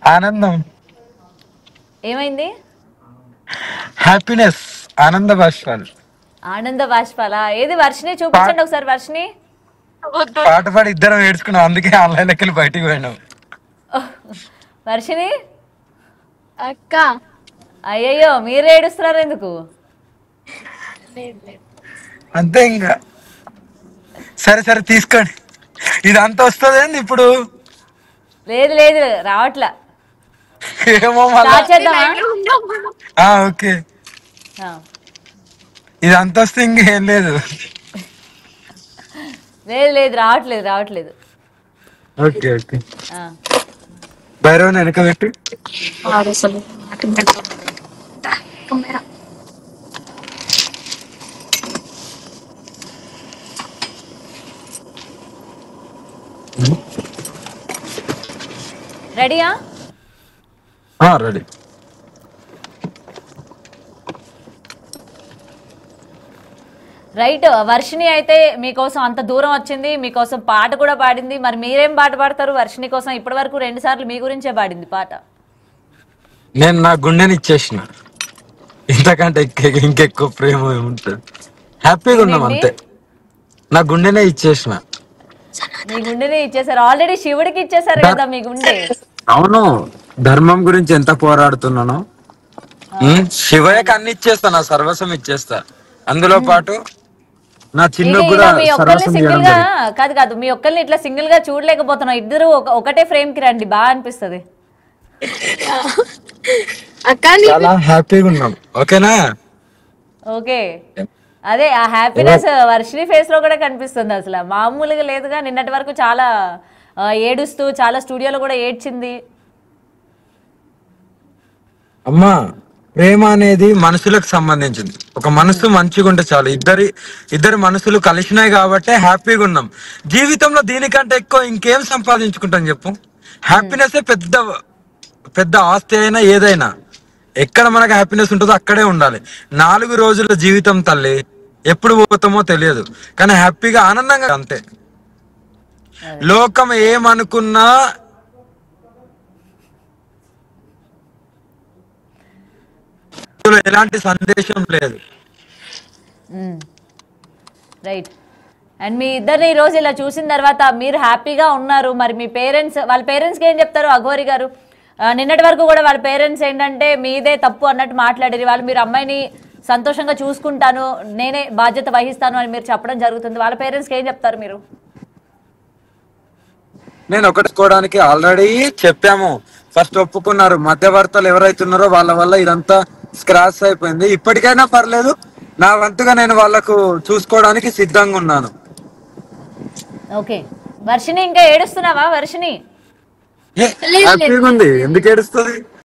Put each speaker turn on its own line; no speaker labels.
ఆనందం.
ఏమైంది?
హ్యాపీనెస్. ఆనంద బాష్పాలు.
ఆనంద బాష్పాలా? ఏది వర్షిని
పా-
చూపించండి ఒకసారి వర్షిని.
పాట పాడి ఇద్దరం ఏడ్చుకున్నాం, అందుకే ఆన్లైన్ లెక్కలు బయటికి పోయినాం.
వర్షిని,
అక్క
అయ్యయ్యో మీరు ఏడుస్తున్నారు ఎందుకు?
అంతే ఇంకా. సరే సరే తీసుకోండి. ఇదంతా వస్తుంది ఇప్పుడు.
లేదు లేదు రావట్లా.
ఏమో మళ్ళా.
స్టార్ట్ చేద్దామా?
ఓకే.
ఆ.
ఇదంతా వస్తే ఇంకేం లేదు.
లేదు లేదు రావట్లేదు రావట్లేదు.
Okay okay.
ఆ.
భైరవన్ వెనక పెట్టి.
అసలు
రెడీయా?
రెడీ.
రైట్. వర్షిని అయితే మీకోసం అంత దూరం వచ్చింది, మీకోసం పాట కూడా పాడింది. మరి మీరేం పాట పాడతారు వర్షిని కోసం? ఇప్పటి వరకు 2 సార్లు మీ గురించే పాడింది పాట.
నేను నా గుండెని ఇచ్చేసిన. ఇంతకంటే ఇంకెక్కువ ప్రేమ ఏముంటుంది. హ్యాపీగా ఉన్నాం
ఏంటండి?
అంతే. నా గుండెనే ఇచ్చేసిన.
మీ గుండెనే ఇచ్చేసారు ఆల్రెడీ. శివుడికి ఇచ్చేసారు కదా మీ గుండె.
అవును. ధర్మం గురించి ఎంత పోరాడుతున్నానో. శివయ్యకి అన్ని ఇచ్చేస్తా, నా సర్వస్వం ఇచ్చేస్తా. అందులో పాటు నా చిన్న
ఇక
కూడా
ఇలా మీ ఒక్కరిని
సర్వస్వం
సింగిల్
చేయడం
గా
జరిగింది.
కాదు కాదు, మీ ఒక్కరిని ఇట్లా సింగిల్ గా చూడలేకపోతున్నాం. ఇద్దరు ఒకటే ఫ్రేమ్ కి రండి, బాగా అనిపిస్తుంది.
అక్క
చాలా హ్యాపీగా ఉన్నాం. ఓకేనా?
ఓకే. అదే ఆ హ్యాపీనెస్ వర్షిని ఫేస్ లో కూడా కనిపిస్తుంది. అసలు మామూలుగా లేదుగా. నిన్నటి వరకు చాలా ఏడుస్తూ, చాలా స్టూడియోలో కూడా ఏడ్చింది.
అమ్మా, ప్రేమ అనేది మనసులకు సంబంధించింది. ఒక మనసు మంచిగా ఉంటే చాలు. ఇద్దరి మనసులు కలిసినాయి కాబట్టి హ్యాపీగా ఉన్నాం. జీవితంలో దీనికంటే ఎక్కువ ఇంకేం సంపాదించుకుంటాం చెప్పు? హ్యాపీనెస్ పెద్ద పెద్ద ఆస్తి అయినా ఏదైనా. ఎక్కడ మనకు హ్యాపీనెస్ ఉంటుందో అక్కడే ఉండాలి. 4 రోజుల జీవితం తల్లి, ఎప్పుడు పోతామో తెలియదు. కానీ హ్యాపీగా ఆనందంగా అంతే. లోకం ఏమనుకున్నా ఎలాంటి సందేశం లేదు.
రైట్. అండ్ మీ ఇద్దరిని ఈ రోజు ఇలా చూసిన తర్వాత మీరు హ్యాపీగా ఉన్నారు. మరి మీ పేరెంట్స్, వాళ్ళ పేరెంట్స్కి ఏం చెప్తారు? అఘోరి గారు నిన్నటి వరకు కూడా వాళ్ళ పేరెంట్స్ ఏంటంటే మీదే తప్పు అన్నట్టు మాట్లాడేది. వాళ్ళు మీరు అమ్మాయిని సంతోషంగా చూసుకుంటాను, నేనే బాధ్యత వహిస్తాను అని మీరు చెప్పడం జరుగుతుంది. వాళ్ళ పేరెంట్స్కి ఏం చెప్తారు మీరు?
నేను ఒకటికోవడానికి ఆల్రెడీ చెప్పాము. ఫస్ట్ ఒప్పుకున్నారు. మధ్యవర్తలు ఎవరైతున్నారో వాళ్ళ వల్ల ఇదంతా స్క్రాచ్ అయిపోయింది. ఇప్పటికైనా పర్లేదు, నా వంతుగా నేను వాళ్ళకు చూసుకోవడానికి సిద్ధంగా ఉన్నాను.
ఓకే. వర్షిని ఇంకా ఏడుస్తున్నావా వర్షిని?
హ్యాపీగా ఉంది. ఎందుకు ఏడుస్తుంది?